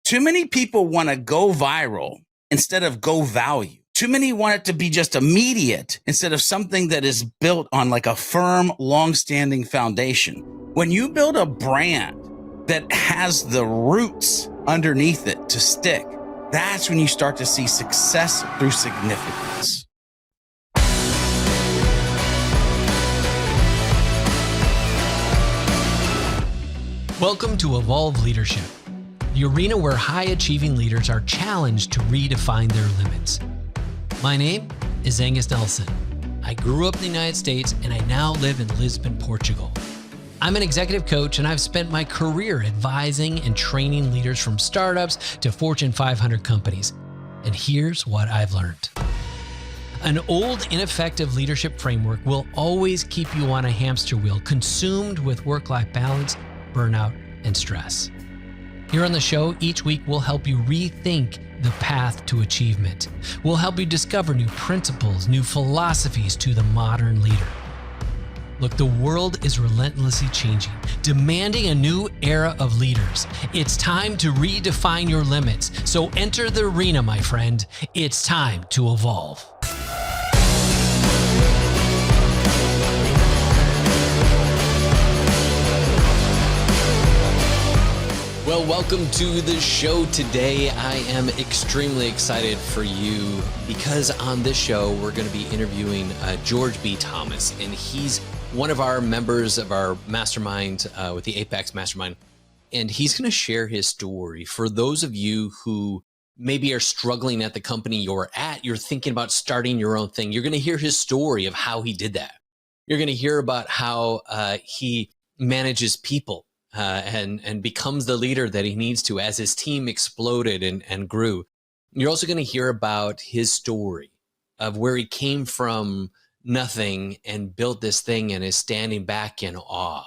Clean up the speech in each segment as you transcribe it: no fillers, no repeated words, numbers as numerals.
Too many people want to go viral instead of go value. Too many want it to be just immediate instead of something that is built on like a firm, long-standing foundation. When you build a brand that has the roots underneath it to stick, that's when you start to see success through significance. Welcome to Evolve Leadership, the arena where high-achieving leaders are challenged to redefine their limits. My name is Angus Nelson. I grew up in the United States and I now live in Lisbon, Portugal. I'm an executive coach and I've spent my career advising and training leaders from startups to Fortune 500 companies. And here's what I've learned. An old, ineffective leadership framework will always keep you on a hamster wheel, consumed with work-life balance, burnout, and stress. Here on the show, each week we'll help you rethink the path to achievement. We'll help you discover new principles, new philosophies to the modern leader. Look, the world is relentlessly changing, demanding a new era of leaders. It's time to redefine your limits. So enter the arena, my friend. It's time to evolve. Well, welcome to the show today. I am extremely excited for you because on this show, we're going to be interviewing George B. Thomas, and he's one of our members of our mastermind with the Apex Mastermind, and he's going to share his story. For those of you who maybe are struggling at the company you're at, you're thinking about starting your own thing, you're going to hear his story of how he did that. You're going to hear about how he manages people. And becomes the leader that he needs to as his team exploded and grew. You're also going to hear about his story of where he came from nothing and built this thing and is standing back in awe.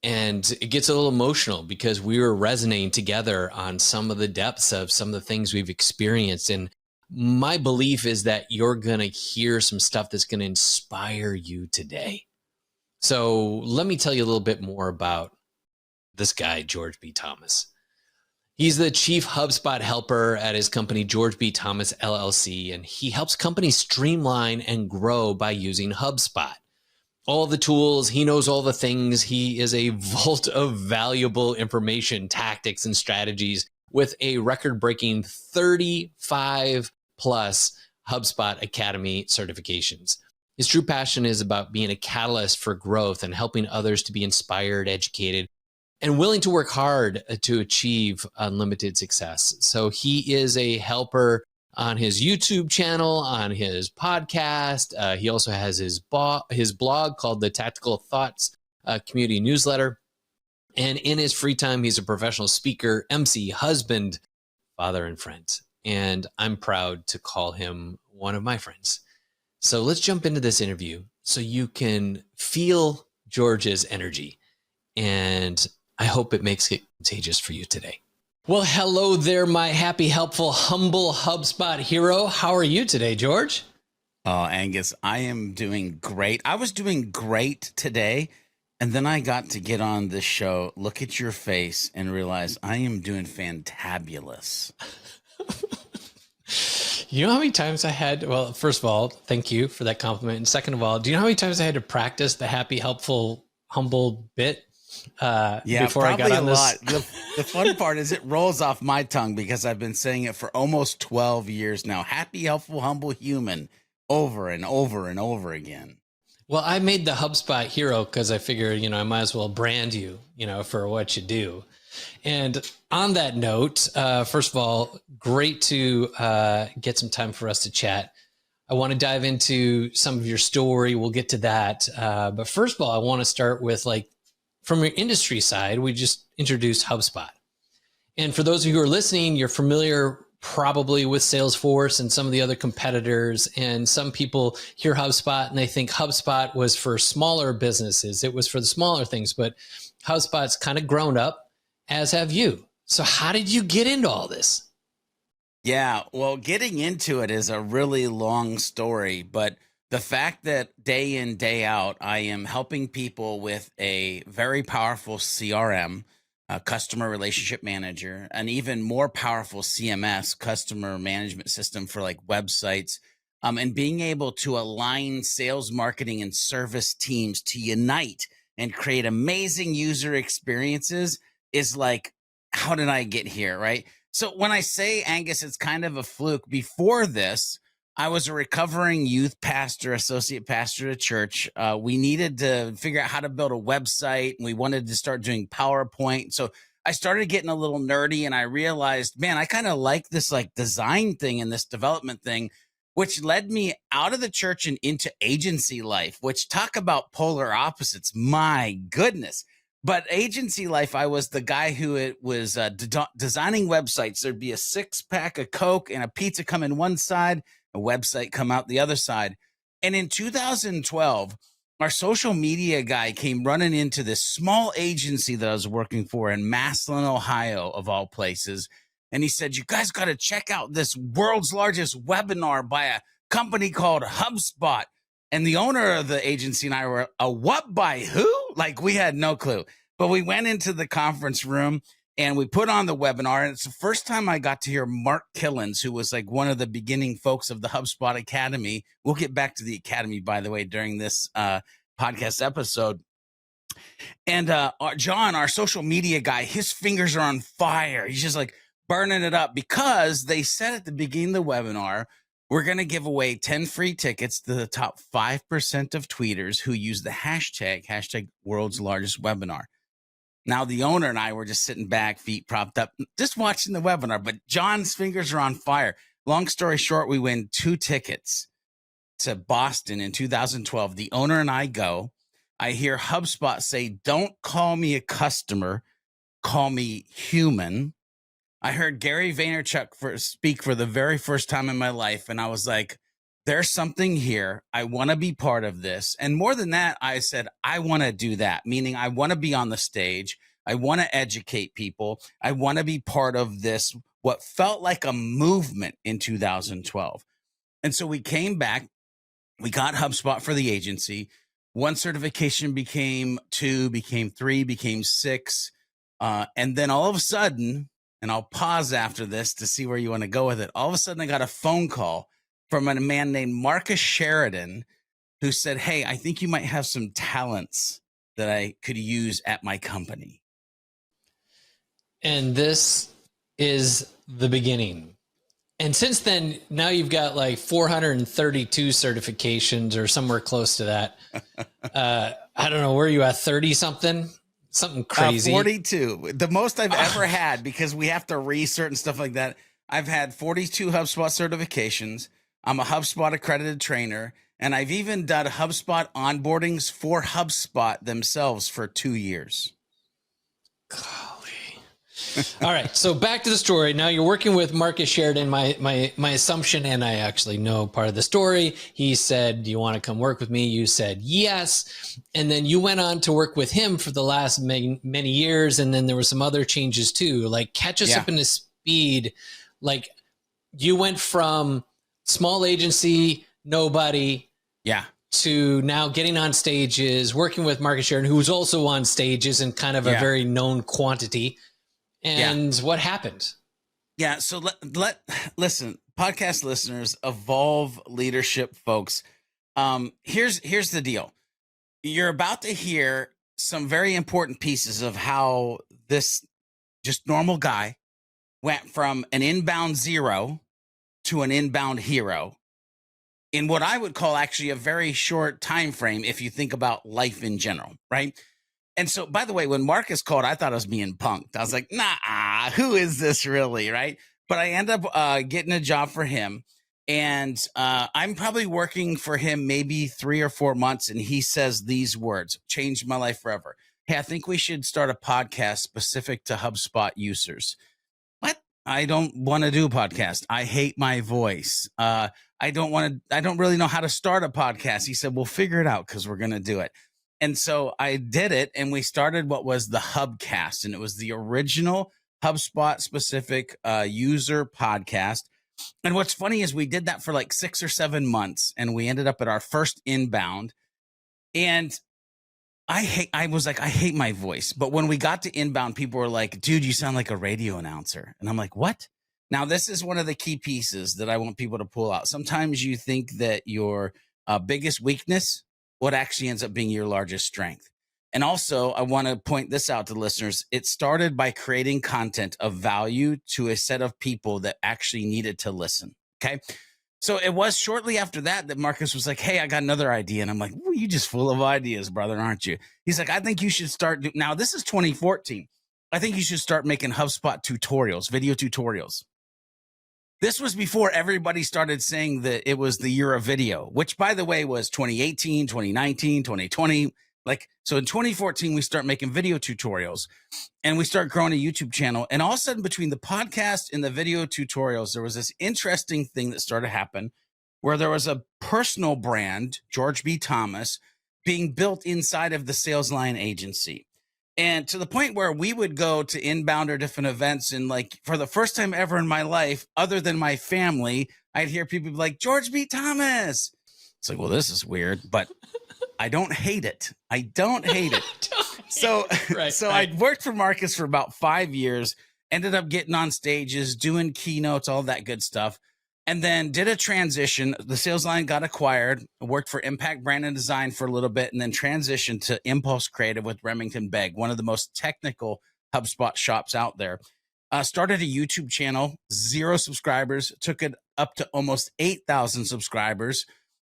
And it gets a little emotional because we were resonating together on some of the depths of some of the things we've experienced. And my belief is that you're going to hear some stuff that's going to inspire you today. So let me tell you a little bit more about this guy, George B. Thomas. He's the chief HubSpot helper at his company, George B. Thomas, LLC, and he helps companies streamline and grow by using HubSpot. All the tools, he knows all the things. He is a vault of valuable information, tactics, and strategies with a record-breaking 35 plus HubSpot Academy certifications. His true passion is about being a catalyst for growth and helping others to be inspired, educated, and willing to work hard to achieve unlimited success. So he is a helper on his YouTube channel, on his podcast. He also has his blog called the Tactical Thoughts Community Newsletter. And in his free time, he's a professional speaker, MC, husband, father, and friend. And I'm proud to call him one of my friends. So let's jump into this interview so you can feel George's energy. And I hope it makes it contagious for you today. Well, hello there, my happy, helpful, humble HubSpot hero. How are you today, George? Oh, Angus, I am doing great. I was doing great today, and then I got to get on this show, look at your face, and realize I am doing fantabulous. You know how many times I had, well, first of all, thank you for that compliment. And second of all, do you know how many times I had to practice the happy, helpful, humble bit? Before I got on this. Lot. The fun part is it rolls off my tongue because I've been saying it for almost 12 years now. Happy, helpful, humble human over and over and over again. Well, I made the HubSpot hero because I figured, I might as well brand you, for what you do. And on that note, first of all, great to get some time for us to chat. I want to dive into some of your story. We'll get to that. But first of all, I want to start with from your industry side, we just introduced HubSpot. And for those of you who are listening, you're familiar probably with Salesforce and some of the other competitors. And some people hear HubSpot and they think HubSpot was for smaller businesses. It was for the smaller things, but HubSpot's kind of grown up, as have you. So how did you get into all this? Yeah, well, getting into it is a really long story, but the fact that day in, day out, I am helping people with a very powerful CRM customer relationship manager, an even more powerful CMS, customer management system for like websites, and being able to align sales, marketing, and service teams to unite and create amazing user experiences is like, how did I get here? Right. So when I say, Angus, it's kind of a fluke. Before this, I was a recovering youth pastor, associate pastor at a church. We needed to figure out how to build a website, and we wanted to start doing PowerPoint. So I started getting a little nerdy, and I realized, man, I kind of like this like design thing and this development thing, which led me out of the church and into agency life, which talk about polar opposites. My goodness. But agency life, I was the guy who it was designing websites. There'd be a 6-pack of Coke and a pizza come in one side, a website come out the other side. And in 2012, our social media guy came running into this small agency that I was working for in Massillon, Ohio, of all places. And he said, you guys got to check out this world's largest webinar by a company called HubSpot. And the owner of the agency and I were, a what by who? Like, we had no clue. But we went into the conference room and we put on the webinar. And it's the first time I got to hear Mark Killens, who was like one of the beginning folks of the HubSpot Academy. We'll get back to the Academy, by the way, during this podcast episode. And John, our social media guy, his fingers are on fire. He's just like burning it up because they said at the beginning of the webinar, we're going to give away 10 free tickets to the top 5% of tweeters who use the hashtag world's largest webinar. Now, the owner and I were just sitting back, feet propped up, just watching the webinar, but John's fingers are on fire. Long story short, we win 2 tickets to Boston in 2012. The owner and I go. I hear HubSpot say, don't call me a customer, call me human. I heard Gary Vaynerchuk speak for the very first time in my life, and I was like, there's something here. I want to be part of this. And more than that, I said, I want to do that, meaning I want to be on the stage. I want to educate people. I want to be part of this, what felt like a movement in 2012. And so we came back. We got HubSpot for the agency. 1 certification became 2, became 3, became 6. And then all of a sudden, and I'll pause after this to see where you want to go with it. All of a sudden, I got a phone call from a man named Marcus Sheridan who said, hey, I think you might have some talents that I could use at my company. And this is the beginning. And since then, now you've got like 432 certifications or somewhere close to that. I don't know, where are you at, 30 something? Something crazy. 42, the most I've ever had, because we have to research and stuff like that. I've had 42 HubSpot certifications. I'm a HubSpot accredited trainer, and I've even done HubSpot onboardings for HubSpot themselves for 2 years. All right, so back to the story. Now you're working with Marcus Sheridan. My assumption, and I actually know part of the story, he said, do you want to come work with me? You said yes. And then you went on to work with him for the last many years. And then there were some other changes too. Like, catch us up in the speed. Like, you went from small agency, nobody, to now getting on stages, working with Marcus Sheridan, who's also on stages and kind of a very known quantity. And what happened? Yeah. So listen, podcast listeners, evolve leadership folks. Here's the deal. You're about to hear some very important pieces of how this just normal guy went from an inbound zero to an inbound hero in what I would call actually a very short time frame if you think about life in general, right? And so, by the way, when Marcus called, I thought I was being punked. I was like, nah, who is this really, right? But I end up getting a job for him. And I'm probably working for him maybe 3 or 4 months. And he says these words, changed my life forever. Hey, I think we should start a podcast specific to HubSpot users. What? I don't want to do a podcast. I hate my voice. I don't really know how to start a podcast. He said, we'll figure it out because we're going to do it. And so I did it, and we started what was the Hubcast, and it was the original HubSpot specific user podcast. And what's funny is we did that for like 6 or 7 months, and we ended up at our first inbound. And I was like, I hate my voice. But when we got to inbound, people were like, dude, you sound like a radio announcer. And I'm like, what? Now, this is one of the key pieces that I want people to pull out. Sometimes you think that your biggest weakness, what actually ends up being your largest strength. And also, I want to point this out to listeners. It started by creating content of value to a set of people that actually needed to listen. Okay. So it was shortly after that Marcus was like, hey, I got another idea. And I'm like, well, you just full of ideas, brother, aren't you? He's like, I think you should start. Now, this is 2014. I think you should start making HubSpot tutorials, video tutorials. This was before everybody started saying that it was the year of video, which, by the way, was 2018, 2019, 2020. So in 2014, we start making video tutorials and we start growing a YouTube channel. And all of a sudden, between the podcast and the video tutorials, there was this interesting thing that started to happen where there was a personal brand, George B. Thomas, being built inside of the Sales Line agency. And to the point where we would go to inbound or different events. And like for the first time ever in my life, other than my family, I'd hear people be like, George B. Thomas. It's like, well, this is weird, but I don't hate it. I don't hate it. So I'd worked for Marcus for about 5 years, ended up getting on stages, doing keynotes, all that good stuff. And then did a transition. The Sales Line got acquired, worked for Impact Brand and Design for a little bit, and then transitioned to Impulse Creative with Remington Begg, one of the most technical HubSpot shops out there. Started a YouTube channel, 0 subscribers, took it up to almost 8,000 subscribers.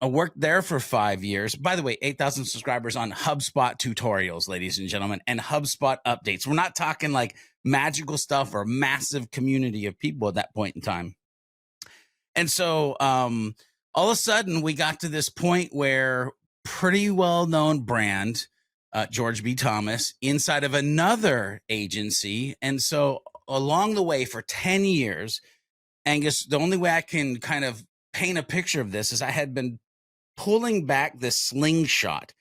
I worked there for 5 years. By the way, 8,000 subscribers on HubSpot tutorials, ladies and gentlemen, and HubSpot updates. We're not talking like magical stuff or massive community of people at that point in time. And so all of a sudden, we got to this point where pretty well-known brand, George B. Thomas, inside of another agency. And so along the way for 10 years, Angus, the only way I can kind of paint a picture of this is I had been pulling back this slingshot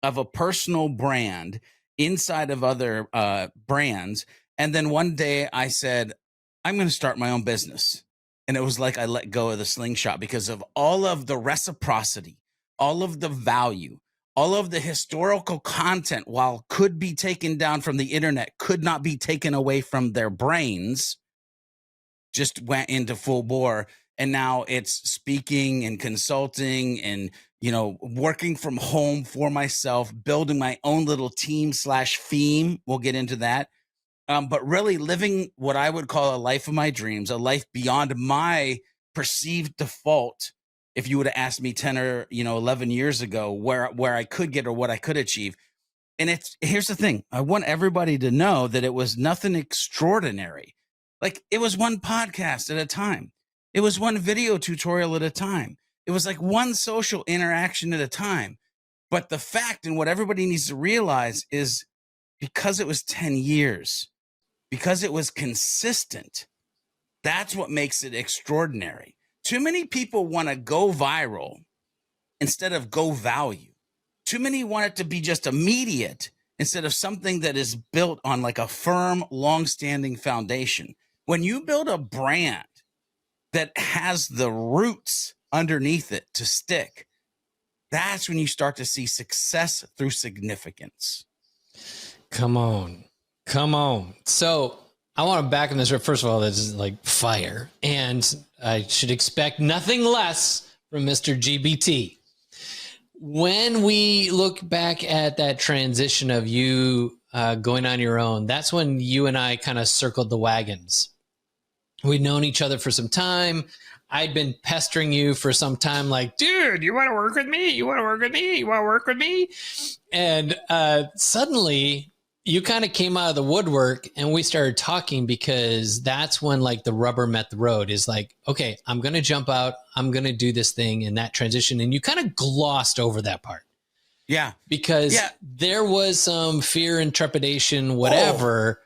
of a personal brand inside of other brands. And then one day I said, I'm going to start my own business. And it was like I let go of the slingshot because of all of the reciprocity, all of the value, all of the historical content, while could be taken down from the internet, could not be taken away from their brains, just went into full bore. And now it's speaking and consulting and, working from home for myself, building my own little team/theme. We'll get into that. But really living what I would call a life of my dreams, a life beyond my perceived default. If you would have asked me 10 or 11 years ago where I could get or what I could achieve. And here's the thing. I want everybody to know that it was nothing extraordinary. Like it was one podcast at a time. It was one video tutorial at a time. It was like one social interaction at a time. But the fact and what everybody needs to realize is because it was 10 years, because it was consistent, that's what makes it extraordinary. Too many people want to go viral instead of go value. Too many want it to be just immediate instead of something that is built on like a firm, long-standing foundation. When you build a brand that has the roots underneath it to stick, that's when you start to see success through significance. Come on. So I want to back on this. First of all, this is like fire. And I should expect nothing less from Mr. GBT. When we look back at that transition of you going on your own, that's when you and I kind of circled the wagons. We'd known each other for some time. I'd been pestering you for some time, like, dude, you want to work with me? You want to work with me? You want to work with me? And suddenly you kind of came out of the woodwork and we started talking because that's when like the rubber met the road is like, okay, I'm going to jump out. I'm going to do this thing in that transition. And you kind of glossed over that part. Yeah. Because there was some fear and trepidation, whatever.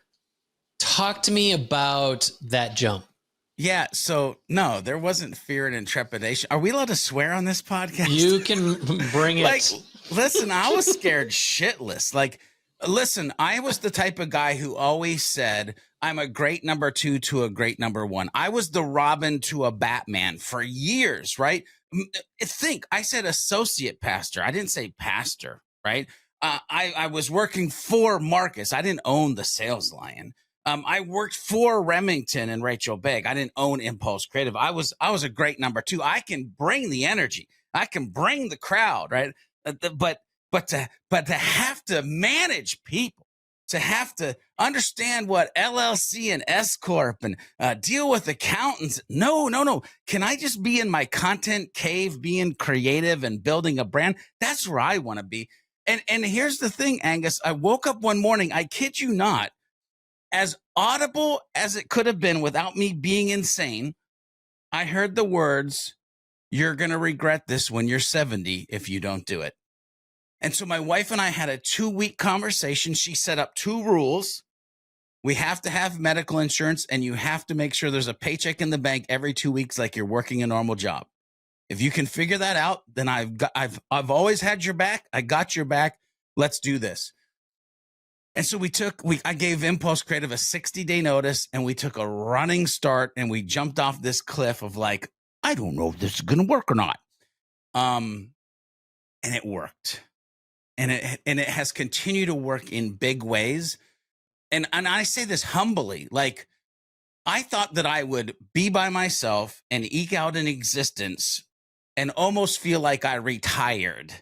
Talk to me about that jump. Yeah. So no, there wasn't fear and trepidation. Are we allowed to swear on this podcast? You can bring it. Like, listen, I was scared shitless. Like, listen, I was the type of guy who always said, I'm a great number 2 to a great number 1. I was the Robin to a Batman for years, right? I said associate pastor. I didn't say pastor, right? I was working for Marcus. I didn't own the Sales Lion. I worked for Remington and Rachel Begg. I didn't own Impulse Creative. I was a great number two. I can bring the energy. I can bring the crowd, right? But to have to manage people, to have to understand what LLC and S Corp and deal with accountants. No. Can I just be in my content cave, being creative and building a brand? That's where I want to be. And here's the thing, Angus. I woke up one morning, I kid you not, as audible as it could have been without me being insane. I heard the words, "You're going to regret this when you're 70 if you don't do it." And so my wife and I had a 2-week conversation. She set up 2 rules. We have to have medical insurance, and you have to make sure there's a paycheck in the bank every 2 weeks like you're working a normal job. If you can figure that out, then I've always had your back. I got your back. Let's do this. And so I gave Impulse Creative a 60-day notice, and we took a running start, and we jumped off this cliff of like, I don't know if this is going to work or not. And it worked. And it has continued to work in big ways. And I say this humbly, like, I thought that I would be by myself and eke out an existence and almost feel like I retired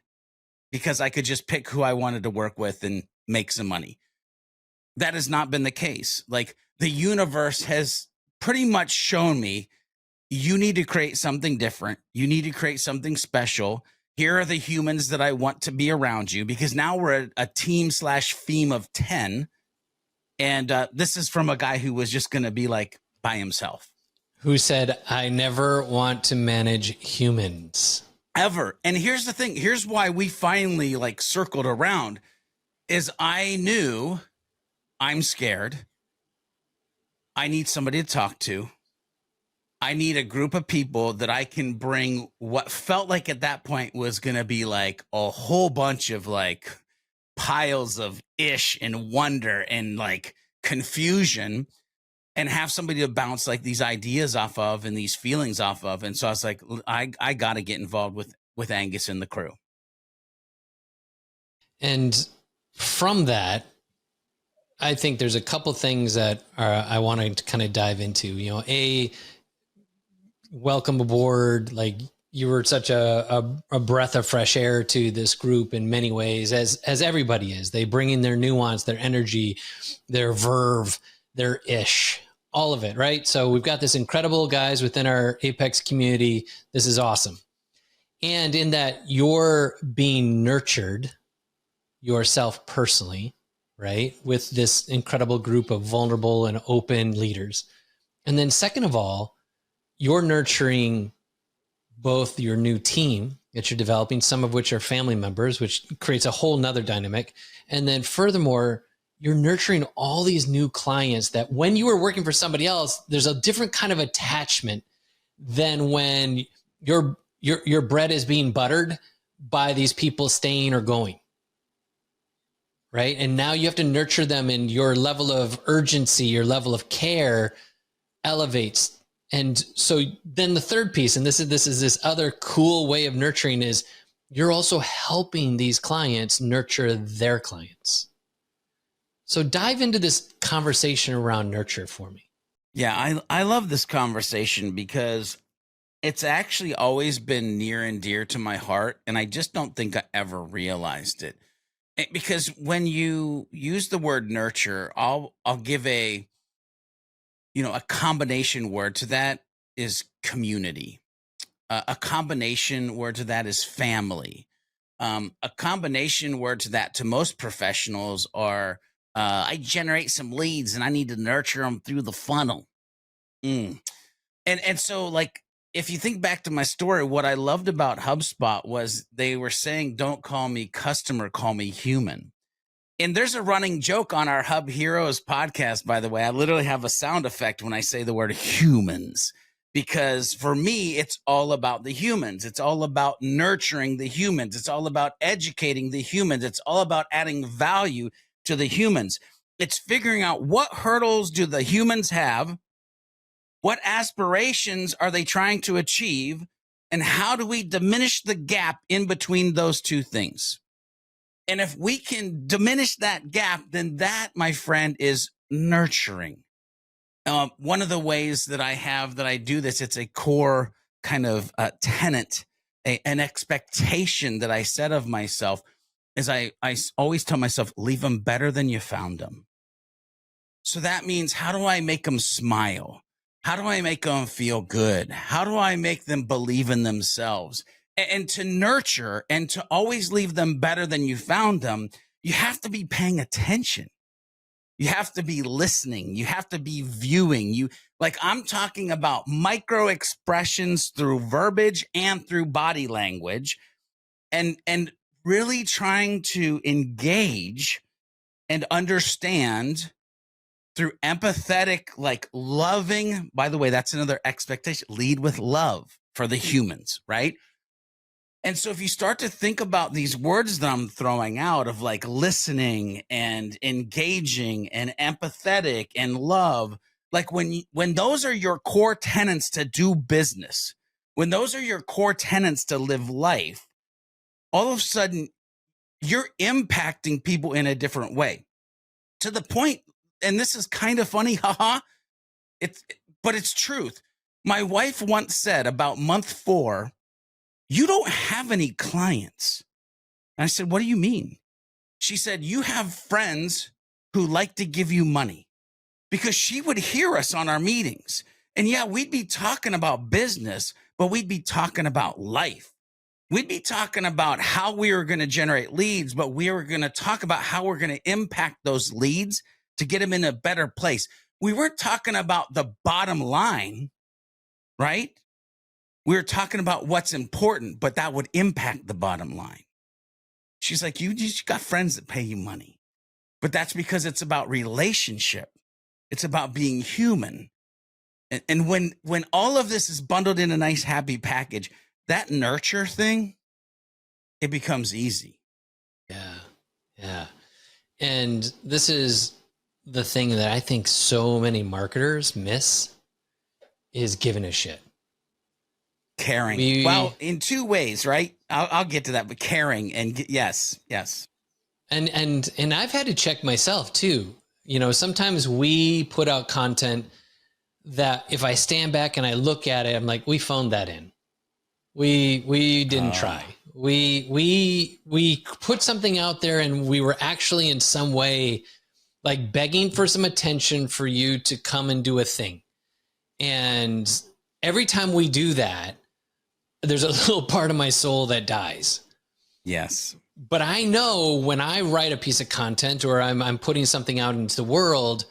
because I could just pick who I wanted to work with and make some money. That has not been the case. Like, the universe has pretty much shown me, you need to create something different. You need to create something special. Here are the humans that I want to be around you, because now we're a team/theme of 10. And this is from a guy who was just going to be like by himself. Who said, I never want to manage humans. Ever. And here's the thing. Here's why we finally like circled around is I knew I'm scared. I need somebody to talk to. I need a group of people that I can bring what felt like at that point was going to be like a whole bunch of like piles of ish and wonder and like confusion, and have somebody to bounce like these ideas off of and these feelings off of. And so I was like, I got to get involved with Angus and the crew. And from that, I think there's a couple things that I want to kind of dive into. You know, welcome aboard. Like, you were such a breath of fresh air to this group in many ways, as everybody is. They bring in their nuance, their energy, their verve, their ish, all of it, right? So we've got this incredible guys within our Apex community. This is awesome. And in that, you're being nurtured yourself personally, right? With this incredible group of vulnerable and open leaders. And then second of all, you're nurturing both your new team that you're developing, some of which are family members, which creates a whole nother dynamic. And then furthermore, you're nurturing all these new clients that when you were working for somebody else, there's a different kind of attachment than when your bread is being buttered by these people staying or going. Right. And now you have to nurture them, and your level of urgency, your level of care elevates. And so then the third piece, and this is this other cool way of nurturing, is you're also helping these clients nurture their clients. So dive into this conversation around nurture for me. Yeah, I love this conversation because it's actually always been near and dear to my heart, and I just don't think I ever realized it. Because when you use the word nurture, I'll give a combination word to that is community. A combination word to that is family. A combination word to that to most professionals are, I generate some leads and I need to nurture them through the funnel. And so, like, if you think back to my story, what I loved about HubSpot was they were saying, don't call me customer, call me human. And there's a running joke on our Hub Heroes podcast, by the way. I literally have a sound effect when I say the word humans, because for me, it's all about the humans. It's all about nurturing the humans. It's all about educating the humans. It's all about adding value to the humans. It's figuring out what hurdles do the humans have, what aspirations are they trying to achieve, and how do we diminish the gap in between those two things? And if we can diminish that gap, then that, my friend, is nurturing. One of the ways that I do this, it's a core kind of tenet, an expectation that I set of myself, is I always tell myself, leave them better than you found them. So that means, how do I make them smile? How do I make them feel good? How do I make them believe in themselves? And to nurture and to always leave them better than you found them, you have to be paying attention. You have to be listening. You have to be viewing. I'm talking about micro expressions through verbiage and through body language, and really trying to engage and understand through empathetic, loving. By the way, that's another expectation. Lead with love for the humans, right? And so if you start to think about these words that I'm throwing out of listening and engaging and empathetic and love, when those are your core tenets to do business, when those are your core tenets to live life, all of a sudden you're impacting people in a different way, to the point, and this is kind of funny, but it's truth. My wife once said about month 4, you don't have any clients. And I said, what do you mean? She said, you have friends who like to give you money, because she would hear us on our meetings. And yeah, we'd be talking about business, but we'd be talking about life. We'd be talking about how we were going to generate leads, but we were going to talk about how we're going to impact those leads to get them in a better place. We weren't talking about the bottom line, right? We were talking about what's important, but that would impact the bottom line. She's like, you just got friends that pay you money, but that's because it's about relationship. It's about being human. And when all of this is bundled in a nice, happy package, that nurture thing, it becomes easy. Yeah. And this is the thing that I think so many marketers miss, is giving a shit. Caring. Well, in 2 ways, right? I'll get to that, but caring and yes. And I've had to check myself too. Sometimes we put out content that if I stand back and I look at it, I'm like, we phoned that in. We didn't try. We put something out there and we were actually in some way begging for some attention for you to come and do a thing. And every time we do that, there's a little part of my soul that dies. Yes. But I know when I write a piece of content or I'm putting something out into the world,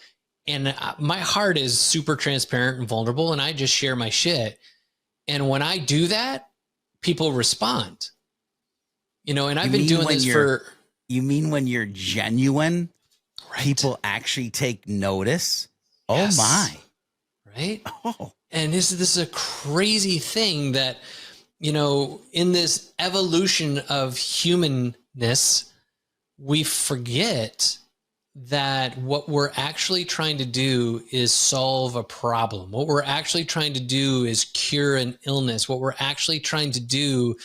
and my heart is super transparent and vulnerable, and I just share my shit. And when I do that, people respond. And I've been doing this for... You mean when you're genuine, right? People actually take notice? Yes. Oh my. Right? Oh. And this is a crazy thing that, in this evolution of humanness, we forget that what we're actually trying to do is solve a problem. What we're actually trying to do is cure an illness. What we're actually trying to do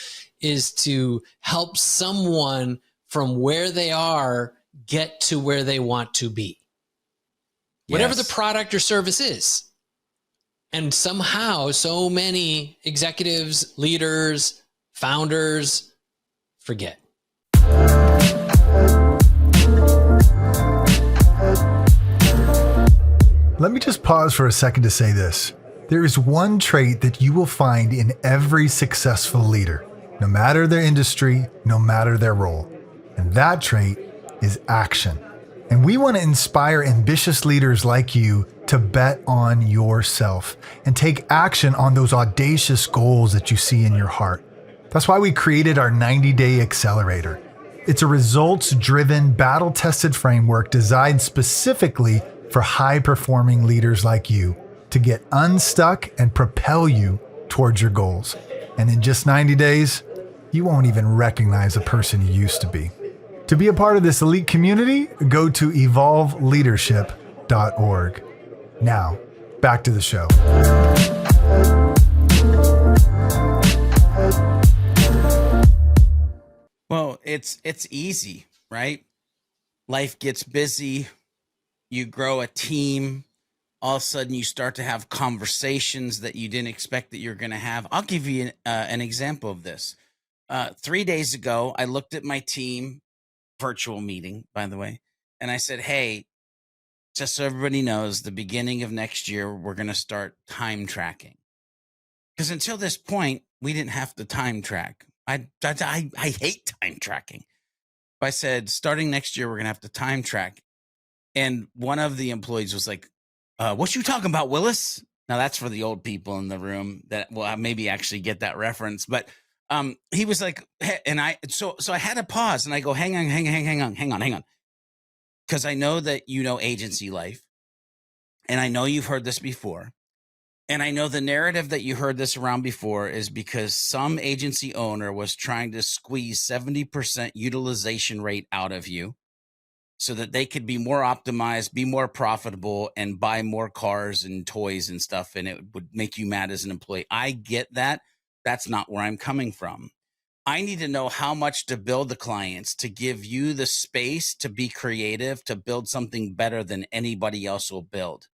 is to help someone from where they are get to where they want to be. Yes. Whatever the product or service is. And somehow so many executives, leaders, founders forget. Let me just pause for a second to say this. There is one trait that you will find in every successful leader, no matter their industry, no matter their role. And that trait is action. And we want to inspire ambitious leaders like you to bet on yourself and take action on those audacious goals that you see in your heart. That's why we created our 90-day accelerator. It's a results-driven, battle-tested framework designed specifically for high-performing leaders like you to get unstuck and propel you towards your goals. And in just 90 days, you won't even recognize the person you used to be. To be a part of this elite community, go to evolveleadership.org. Now, back to the show. Well, it's easy. right? Life gets busy. You grow a team. All of a sudden, you start to have conversations that you didn't expect that you're going to have. I'll give you an example of this. 3 days ago, I looked at my team, virtual meeting, by the way, and I said, hey, just so everybody knows, the beginning of next year, we're going to start time tracking. Because until this point, we didn't have to time track. I hate time tracking. But I said, starting next year, we're going to have to time track. And one of the employees was like, what you talking about, Willis? Now that's for the old people in the room that will maybe actually get that reference. But he was like, and so I had to pause and I go, hang on. Because I know that you know agency life. And I know you've heard this before. And I know the narrative that you heard this around before is because some agency owner was trying to squeeze 70% utilization rate out of you so that they could be more optimized, be more profitable, and buy more cars and toys and stuff. And it would make you mad as an employee. I get that. That's not where I'm coming from. I need to know how much to bill the clients to give you the space to be creative, to build something better than anybody else will build.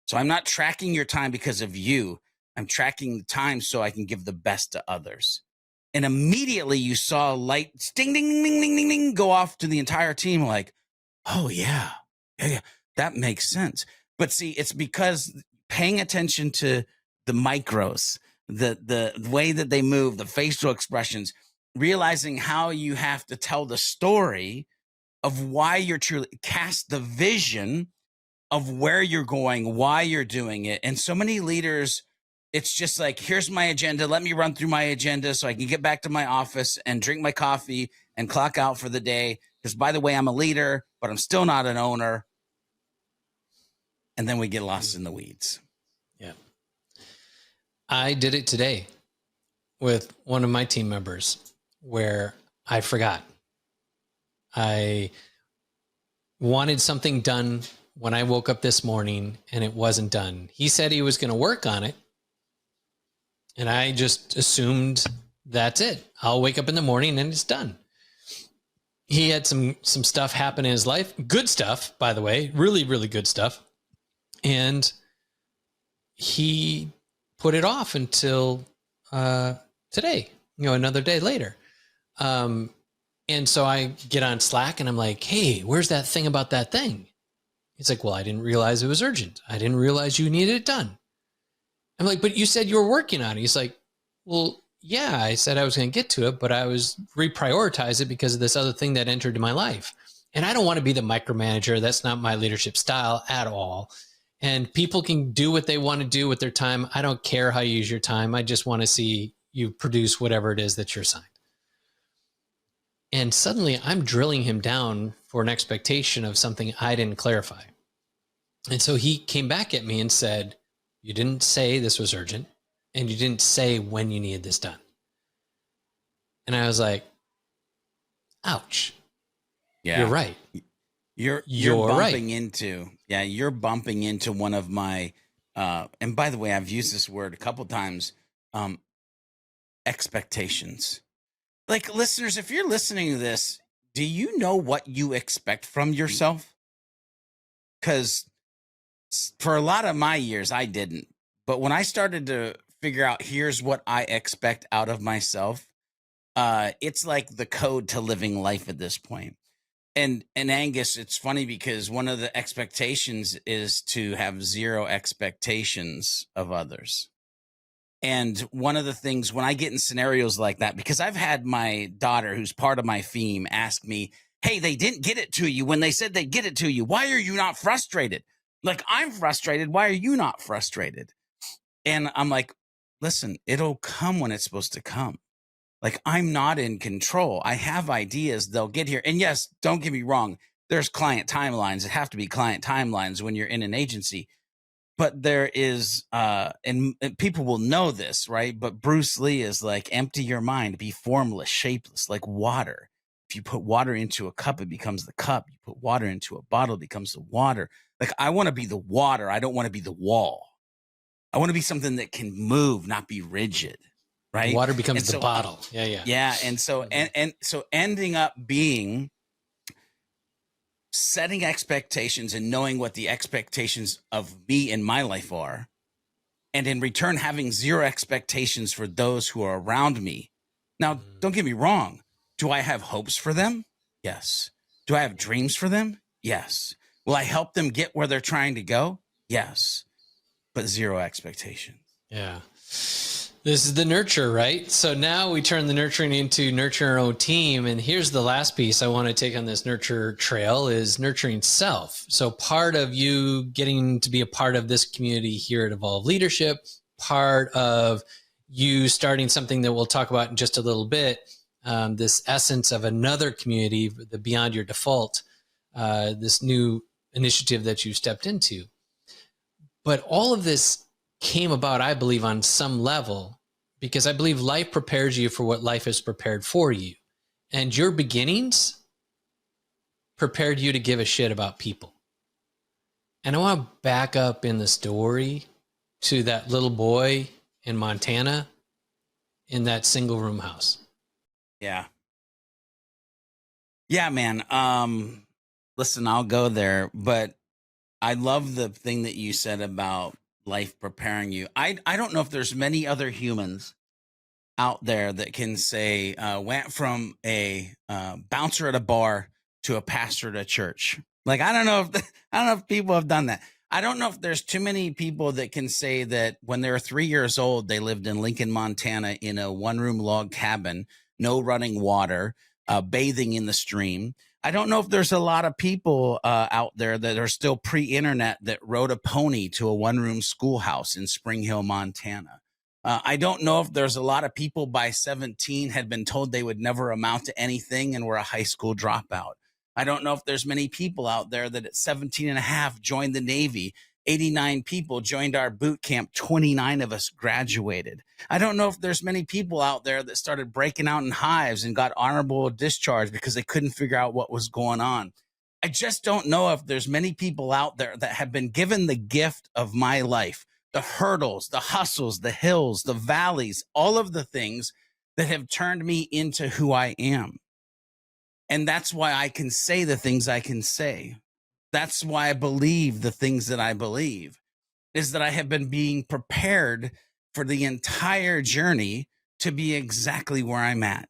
So I'm not tracking your time because of you. I'm tracking the time so I can give the best to others. And immediately you saw lights ding, ding, ding, ding, ding, ding, go off to the entire team like, oh, yeah, that makes sense. But see, it's because paying attention to the micros, the way that they move, the facial expressions, realizing how you have to tell the story of why you're truly cast the vision of where you're going, why you're doing it. And so many leaders, it's just like, here's my agenda. Let me run through my agenda so I can get back to my office and drink my coffee and clock out for the day. Because by the way, I'm a leader, but I'm still not an owner. And then we get lost in the weeds. Yeah. I did it today with one of my team members where I forgot. I wanted something done when I woke up this morning and it wasn't done. He said he was going to work on it. And I just assumed that's it. I'll wake up in the morning and it's done. He had some stuff happen in his life. Good stuff, by the way, really, really good stuff. And he put it off until today, another day later. And so I get on Slack and I'm like, hey, where's that thing about that thing? He's like, well, I didn't realize it was urgent. I didn't realize you needed it done. I'm like, but you said you were working on it. He's like, well, yeah, I said I was going to get to it, but I was reprioritize it because of this other thing that entered in my life. And I don't want to be the micromanager. That's not my leadership style at all. And people can do what they want to do with their time. I don't care how you use your time. I just want to see you produce whatever it is that you're assigned. And suddenly I'm drilling him down for an expectation of something I didn't clarify. And so he came back at me and said, you didn't say this was urgent and you didn't say when you needed this done. And I was like, ouch. Yeah. You're right. You're bumping into, you're bumping into one of my, and by the way, I've used this word a couple times, expectations. Like listeners, if you're listening to this, do you know what you expect from yourself? Because for a lot of my years, I didn't. But when I started to figure out, here's what I expect out of myself, it's like the code to living life at this point. And Angus, it's funny because one of the expectations is to have zero expectations of others. And one of the things when I get in scenarios like that, because I've had my daughter, who's part of my theme, ask me, hey, they didn't get it to you when they said they'd get it to you. Why are you not frustrated? Like, I'm frustrated. Why are you not frustrated? And I'm like, listen, it'll come when it's supposed to come. Like, I'm not in control. I have ideas. They'll get here. And yes, don't get me wrong. There's client timelines. It have to be client timelines when you're in an agency. But there is, and people will know this, right? But Bruce Lee is like, empty your mind, be formless, shapeless, like water. If you put water into a cup, it becomes the cup. You put water into a bottle, it becomes the water. Like, I want to be the water. I don't want to be the wall. I want to be something that can move, not be rigid, right? Water becomes the bottle. Yeah. Yeah. And so, and so ending up being setting expectations and knowing what the expectations of me in my life are, and in return having zero expectations for those who are around me. Now, don't get me wrong. Do I have hopes for them? Yes. Do I have dreams for them? Yes. Will I help them get where they're trying to go? Yes. But zero expectations. Yeah. This is the nurture, right? So now we turn the nurturing into nurturing our own team. And here's the last piece I want to take on this nurture trail is nurturing self. So part of you getting to be a part of this community here at Evolve Leadership, part of you starting something that we'll talk about in just a little bit, this essence of another community, the Beyond Your Default, this new initiative that you stepped into. But all of this came about, I believe, on some level, because I believe life prepares you for what life has prepared for you. And your beginnings prepared you to give a shit about people. And I want to back up in the story to that little boy in Montana in that single room house. Yeah. Yeah, man. Listen, I'll go there, but I love the thing that you said about life preparing you. I don't know if there's many other humans out there that can say, went from a bouncer at a bar to a pastor at a church. Like, I don't know if people have done that. I don't know if there's too many people that can say that when they were 3 years old, they lived in Lincoln, Montana in a one-room log cabin, no running water, bathing in the stream. I don't know if there's a lot of people out there that are still pre-internet that rode a pony to a one-room schoolhouse in Spring Hill, Montana. I don't know if there's a lot of people by 17 had been told they would never amount to anything and were a high school dropout. I don't know if there's many people out there that at 17 and a half joined the Navy. 89 people joined our boot camp. 29 of us graduated. I don't know if there's many people out there that started breaking out in hives and got honorable discharge because they couldn't figure out what was going on. I just don't know if there's many people out there that have been given the gift of my life, the hurdles, the hustles, the hills, the valleys, all of the things that have turned me into who I am. And that's why I can say the things I can say. That's why I believe the things that I believe, is that I have been being prepared for the entire journey to be exactly where I'm at,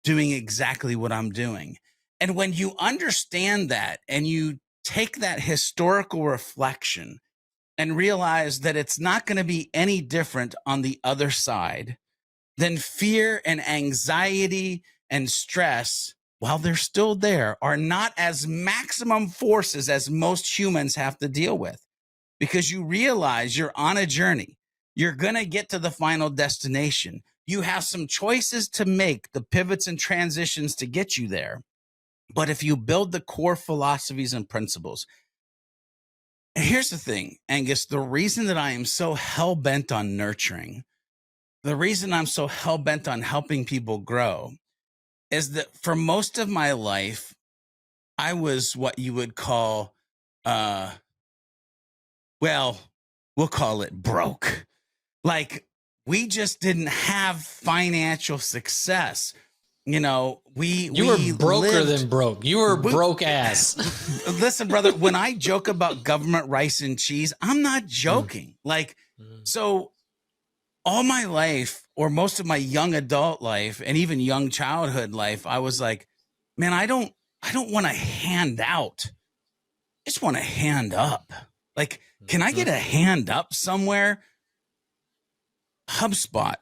doing exactly what I'm doing. And when you understand that and you take that historical reflection and realize that it's not going to be any different on the other side, then fear and anxiety and stress, while they're still there, are not as maximum forces as most humans have to deal with, because you realize you're on a journey. You're going to get to the final destination. You have some choices to make, the pivots and transitions to get you there. But if you build the core philosophies and principles, and here's the thing, Angus, the reason that I am so hell-bent on nurturing, the reason I'm so hell-bent on helping people grow, is that for most of my life, I was what you would call, well, we'll call it broke. Like, we just didn't have financial success. You know, you were broker than broke. You were broke ass. Listen, brother, when I joke about government rice and cheese, I'm not joking. So all my life, or most of my young adult life and even young childhood life, I was like, man, I don't want to hand out. I just want to hand up. Like, can I get a hand up somewhere? HubSpot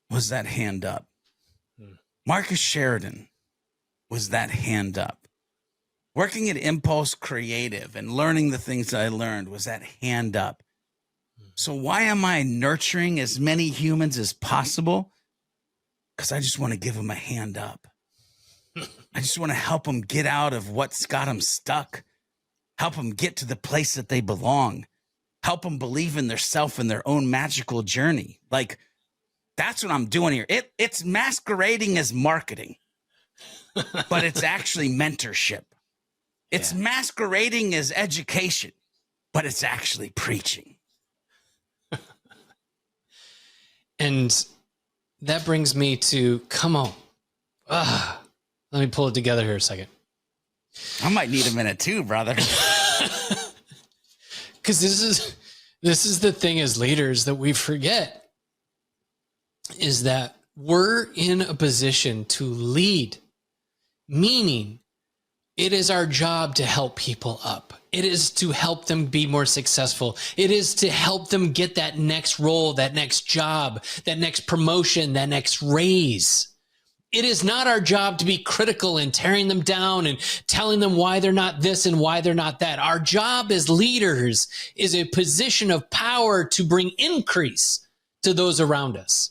was that hand up. Marcus Sheridan was that hand up. Working at Impulse Creative and learning the things that I learned was that hand up. So why am I nurturing as many humans as possible? Because I just want to give them a hand up. I just want to help them get out of what's got them stuck. Help them get to the place that they belong. Help them believe in their self and their own magical journey. Like, that's what I'm doing here. It's masquerading as marketing, but it's actually mentorship. It's masquerading as education, but it's actually preaching. And that brings me to, come on. Let me pull it together here a second. I might need a minute too, brother. Because this is the thing as leaders that we forget, is that we're in a position to lead, meaning it is our job to help people up. It is to help them be more successful. It is to help them get that next role, that next job, that next promotion, that next raise. It is not our job to be critical and tearing them down and telling them why they're not this and why they're not that. Our job as leaders is a position of power to bring increase to those around us,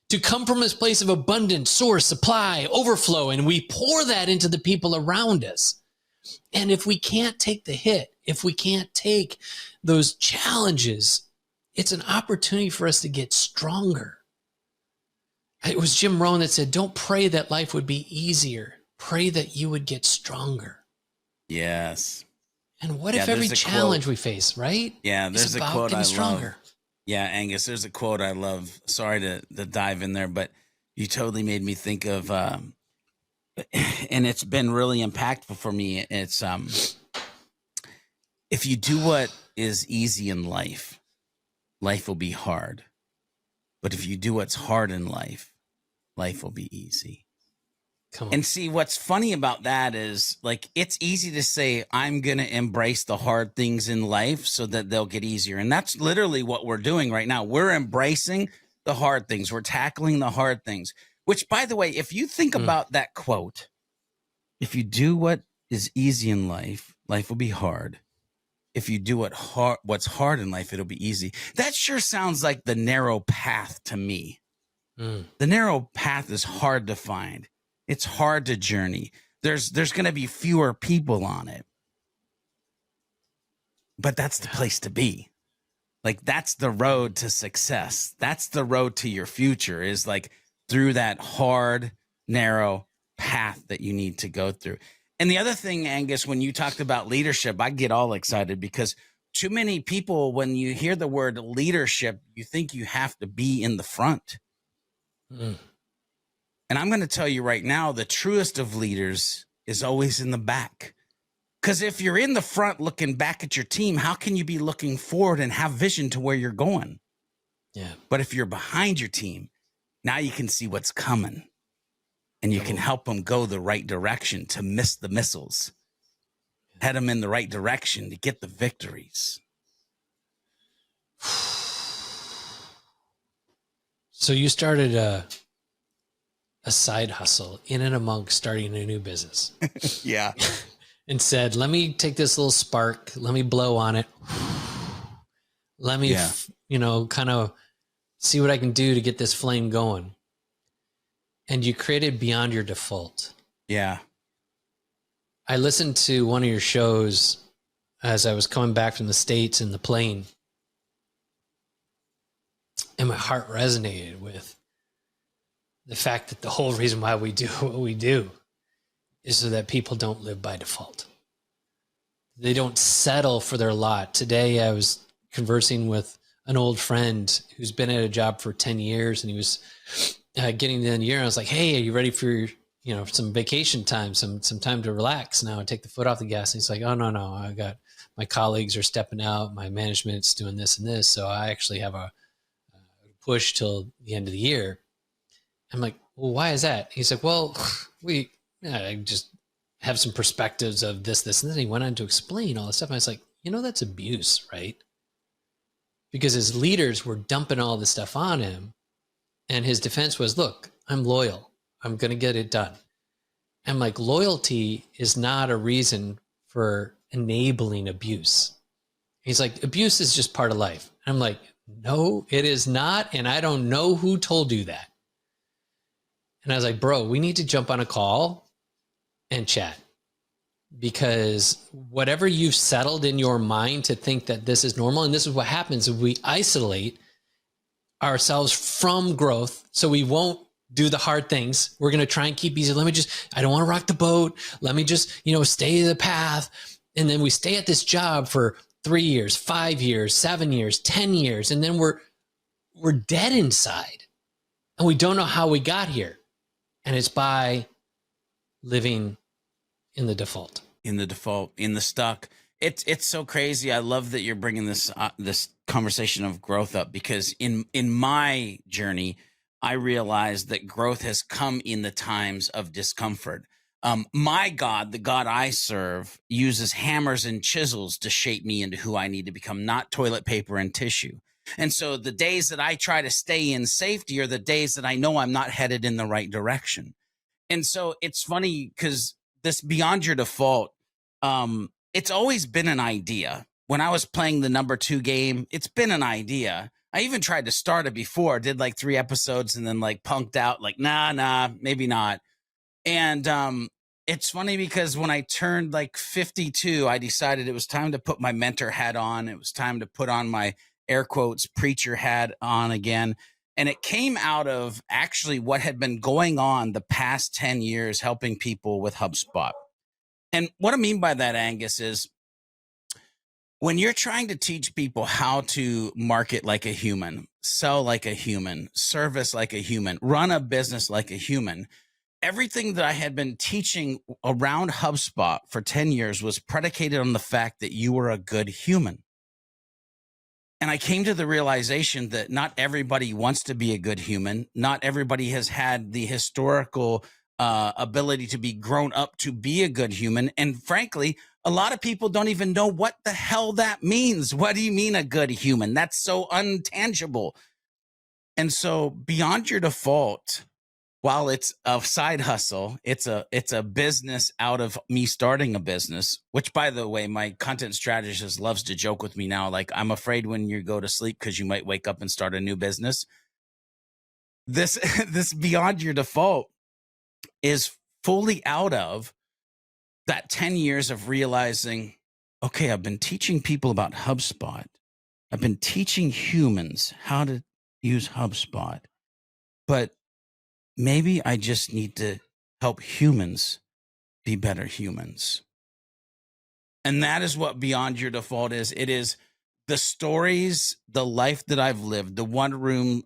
to come from this place of abundance, source, supply, overflow, and we pour that into the people around us. And if we can't take the hit, if we can't take those challenges, it's an opportunity for us to get stronger. It was Jim Rohn that said, don't pray that life would be easier. Pray that you would get stronger. Yes. And what if every challenge we face, right? Yeah, there's a quote I stronger. love. Yeah, Angus, there's a quote I love. Sorry to dive in there, but you totally made me think of, and it's been really impactful for me. It's, if you do what is easy in life, life will be hard. But if you do what's hard in life, life will be easy. Come on. And see, what's funny about that is, like, it's easy to say, I'm going to embrace the hard things in life so that they'll get easier. And that's literally what we're doing right now. We're embracing the hard things. We're tackling the hard things, which, by the way, if you think about that quote, if you do what is easy in life, life will be hard. If you do what's hard in life, it'll be easy. That sure sounds like the narrow path to me. The narrow path is hard to find. It's hard to journey. There's going to be fewer people on it. But that's the place to be. Like, that's the road to success. That's the road to your future, is like through that hard, narrow path that you need to go through. And the other thing, Angus, when you talked about leadership, I get all excited because too many people, when you hear the word leadership, you think you have to be in the front. And I'm going to tell you right now, the truest of leaders is always in the back. Because if you're in the front looking back at your team, how can you be looking forward and have vision to where you're going? Yeah. But if you're behind your team, now you can see what's coming. And you can help them go the right direction to miss the missiles. Head them in the right direction to get the victories. So you started a side hustle in and amongst starting a new business. Yeah. And said, let me take this little spark. Let me blow on it. Let me, kind of see what I can do to get this flame going. And you created Beyond Your Default. Yeah. I listened to one of your shows as I was coming back from the States in the plane. And my heart resonated with the fact that the whole reason why we do what we do is so that people don't live by default. They don't settle for their lot. Today, I was conversing with an old friend who's been at a job for 10 years, and he was getting to the end of the year. And I was like, hey, are you ready for, some vacation time, some time to relax now and take the foot off the gas? And he's like, oh, no, I got, my colleagues are stepping out. My management's doing this and this. So I actually have a push till the end of the year. I'm like, well, why is that? He's like, well, I just have some perspectives of this, and then he went on to explain all this stuff. And I was like, that's abuse, right? Because his leaders were dumping all this stuff on him. And his defense was, look, I'm loyal. I'm going to get it done. I'm like, loyalty is not a reason for enabling abuse. He's like, abuse is just part of life. I'm like, no, it is not. And I don't know who told you that. And I was like, bro, we need to jump on a call and chat, because whatever you've settled in your mind to think that this is normal, and this is what happens if we isolate ourselves from growth, so we won't do the hard things. We're going to try and keep easy. I don't want to rock the boat. Let me just, stay the path. And then we stay at this job for 3 years, 5 years, 7 years, 10 years. And then we're dead inside and we don't know how we got here. And it's by living in the default. in the default, in the stuck. It's so crazy. I love that you're bringing this this conversation of growth up, because in my journey, I realized that growth has come in the times of discomfort. My God, the God I serve, uses hammers and chisels to shape me into who I need to become, not toilet paper and tissue. And so the days that I try to stay in safety are the days that I know I'm not headed in the right direction. And so it's funny because this beyond your default, it's always been an idea. When I was playing the number 2 game, it's been an idea. I even tried to start it before, did like 3 episodes and then like punked out, like, nah, maybe not. And it's funny because when I turned like 52, I decided it was time to put my mentor hat on. It was time to put on my air quotes preacher hat on again. And it came out of actually what had been going on the past 10 years helping people with HubSpot. And what I mean by that, Angus, is when you're trying to teach people how to market like a human, sell like a human, service like a human, run a business like a human, everything that I had been teaching around HubSpot for 10 years was predicated on the fact that you were a good human. And I came to the realization that not everybody wants to be a good human. Not everybody has had the historical ability to be grown up to be a good human. And frankly, a lot of people don't even know what the hell that means. What do you mean a good human? That's so untangible. And so beyond your default, while it's a side hustle, it's a business out of me starting a business, which, by the way, my content strategist loves to joke with me now. Like, I'm afraid when you go to sleep because you might wake up and start a new business. This beyond your default is fully out of that 10 years of realizing, okay, I've been teaching people about HubSpot. I've been teaching humans how to use HubSpot, but maybe I just need to help humans be better humans. And that is what beyond your default is. It is the stories, the life that I've lived, the one room,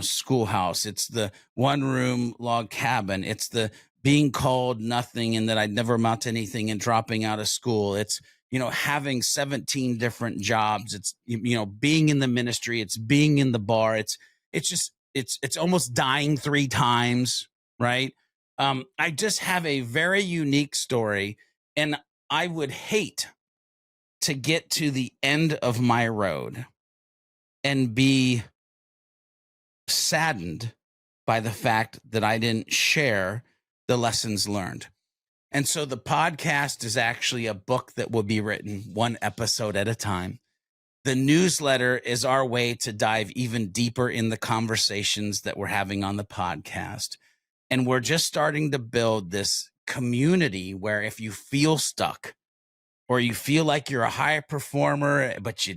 schoolhouse. It's the one room log cabin. It's the being called nothing and that I'd never amount to anything and dropping out of school. It's, having 17 different jobs. It's, being in the ministry. It's being in the bar. It's almost dying 3 times, right? I just have a very unique story, and I would hate to get to the end of my road and be saddened by the fact that I didn't share the lessons learned. And so the podcast is actually a book that will be written 1 episode at a time. The newsletter is our way to dive even deeper in the conversations that we're having on the podcast. And we're just starting to build this community where if you feel stuck or you feel like you're a high performer, but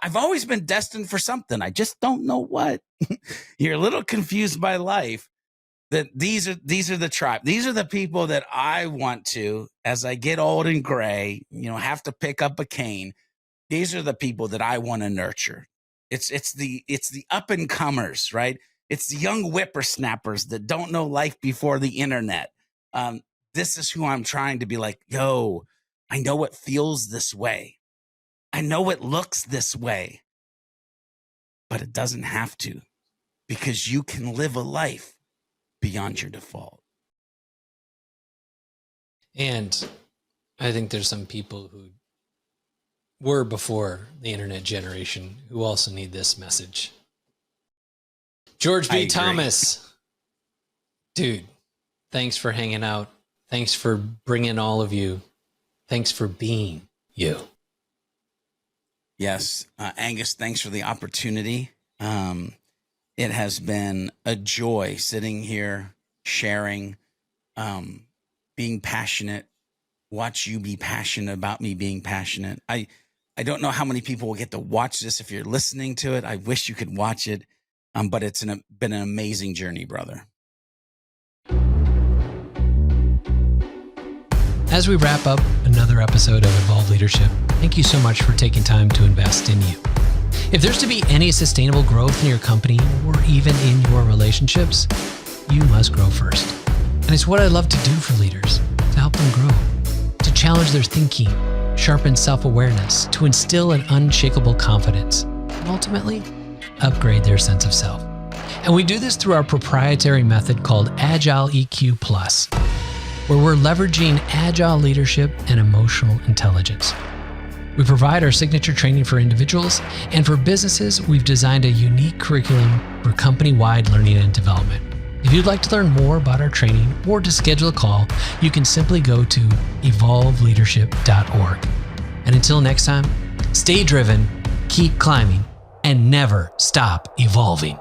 I've always been destined for something, I just don't know what. You're a little confused by life. That these are the tribe. These are the people that I want to, as I get old and gray, have to pick up a cane. These are the people that I want to nurture. It's the up and comers, right? It's the young whippersnappers that don't know life before the internet. This is who I'm trying to be like, yo, I know it feels this way. I know it looks this way, but it doesn't have to, because you can live a life beyond your default. And I think there's some people who were before the internet generation who also need this message. George B. Thomas, dude, thanks for hanging out. Thanks for bringing all of you. Thanks for being you. Yes. Angus, thanks for the opportunity. It has been a joy sitting here, sharing, being passionate, watch you be passionate about me being passionate. I don't know how many people will get to watch this. If you're listening to it, I wish you could watch it. But it's been an amazing journey, brother. As we wrap up another episode of Evolve Leadership, thank you so much for taking time to invest in you. If there's to be any sustainable growth in your company or even in your relationships, you must grow first. And it's what I love to do for leaders, to help them grow, to to challenge their thinking, sharpen self-awareness, to instill an unshakable confidence, and ultimately, upgrade their sense of self. And we do this through our proprietary method called Agile EQ Plus, where we're leveraging agile leadership and emotional intelligence. We provide our signature training for individuals, and for businesses, we've designed a unique curriculum for company-wide learning and development. If you'd like to learn more about our training or to schedule a call, you can simply go to evolveleadership.org. And until next time, stay driven, keep climbing, and never stop evolving.